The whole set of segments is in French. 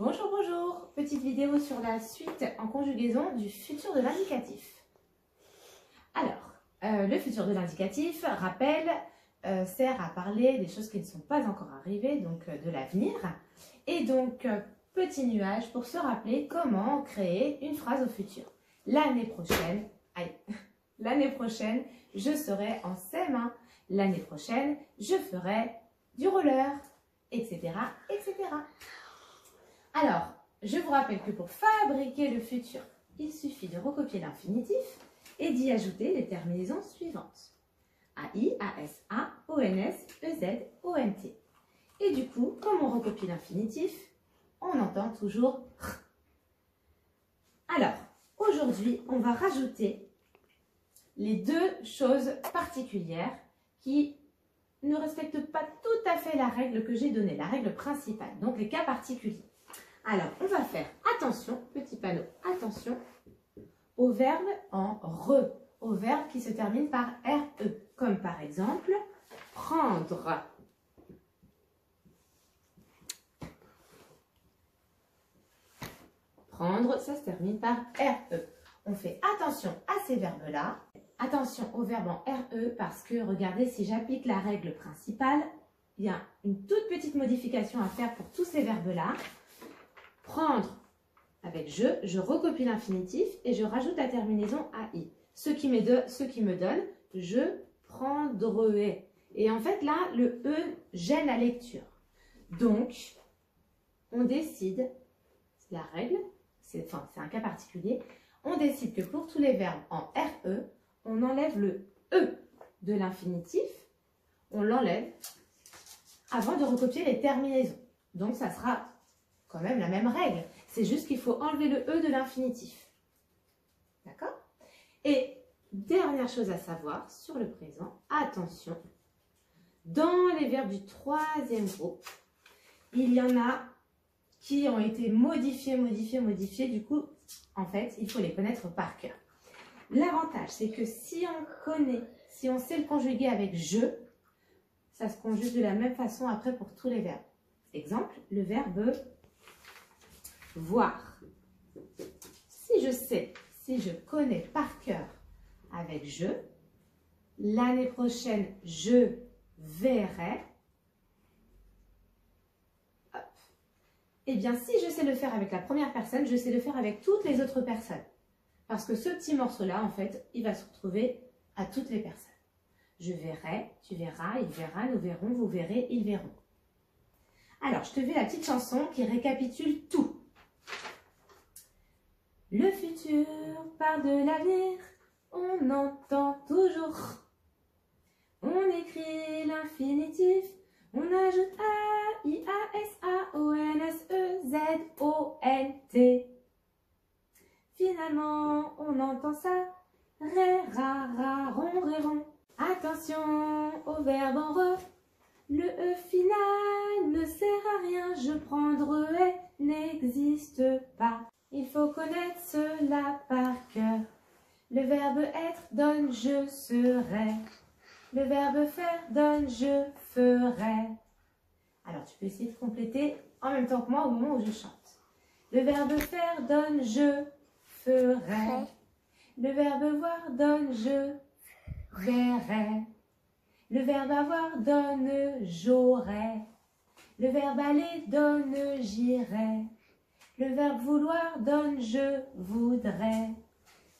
Bonjour, bonjour! Petite vidéo sur la suite en conjugaison du futur de l'indicatif. Alors, le futur de l'indicatif, rappel, sert à parler des choses qui ne sont pas encore arrivées, donc de l'avenir. Et donc, petit nuage pour se rappeler comment créer une phrase au futur. L'année prochaine, l'année prochaine, je serai en CM1. L'année prochaine, je ferai du roller, etc., etc. Alors, je vous rappelle que pour fabriquer le futur, il suffit de recopier l'infinitif et d'y ajouter les terminaisons suivantes. AI, ASA, ONS, EZ, ONT. Et du coup, comme on recopie l'infinitif, on entend toujours R. Alors, aujourd'hui, on va rajouter les deux choses particulières qui ne respectent pas tout à fait la règle que j'ai donnée, la règle principale, donc les cas particuliers. Alors, on va faire attention, petit panneau, attention au verbe en re, au verbe qui se termine par RE, comme par exemple prendre. Prendre, ça se termine par RE. On fait attention à ces verbes-là. Attention au verbe en RE parce que, regardez, si j'applique la règle principale, il y a une toute petite modification à faire pour tous ces verbes-là. Prendre avec je recopie l'infinitif et je rajoute la terminaison AI. Ce qui me donne je prendrai. Et en fait, là, le E gêne la lecture. Donc, on décide, c'est la règle, c'est un cas particulier, on décide que pour tous les verbes en RE, on enlève le E de l'infinitif, on l'enlève avant de recopier les terminaisons. Donc, ça sera quand même la même règle. C'est juste qu'il faut enlever le E de l'infinitif. D'accord? Et dernière chose à savoir sur le présent, attention, dans les verbes du troisième groupe, il y en a qui ont été modifiés. Du coup, en fait, il faut les connaître par cœur. L'avantage, c'est que si on sait le conjuguer avec je, ça se conjugue de la même façon après pour tous les verbes. Exemple, le verbe voir. Si je connais par cœur avec je, l'année prochaine, je verrai. Hop. Eh bien, si je sais le faire avec la première personne, je sais le faire avec toutes les autres personnes. Parce que ce petit morceau-là, en fait, il va se retrouver à toutes les personnes. Je verrai, tu verras, il verra, nous verrons, vous verrez, ils verront. Alors, je te fais la petite chanson qui récapitule tout. Le futur part de l'avenir, on entend toujours. On écrit l'infinitif, on ajoute A, I, A, S, A, O, N, S, E, Z, O, N, T. Finalement, on entend ça, ré, ra, ra, ron, ré, ron. Attention au verbe en re, le E final ne sert à rien, je prendrai n'existe pas. Il faut connaître cela par cœur. Le verbe être donne je serai. Le verbe faire donne je ferai. Alors, tu peux essayer de compléter en même temps que moi au moment où je chante. Le verbe faire donne je ferai. Le verbe voir donne je verrai. Le verbe avoir donne j'aurai. Le verbe aller donne j'irai. Le verbe vouloir donne je voudrais.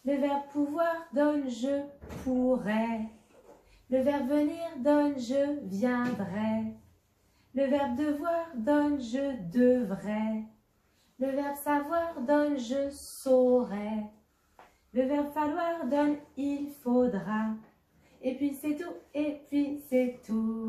Le verbe pouvoir donne je pourrais. Le verbe venir donne je viendrai. Le verbe devoir donne je devrais. Le verbe savoir donne je saurai. Le verbe falloir donne il faudra. Et puis c'est tout, et puis c'est tout.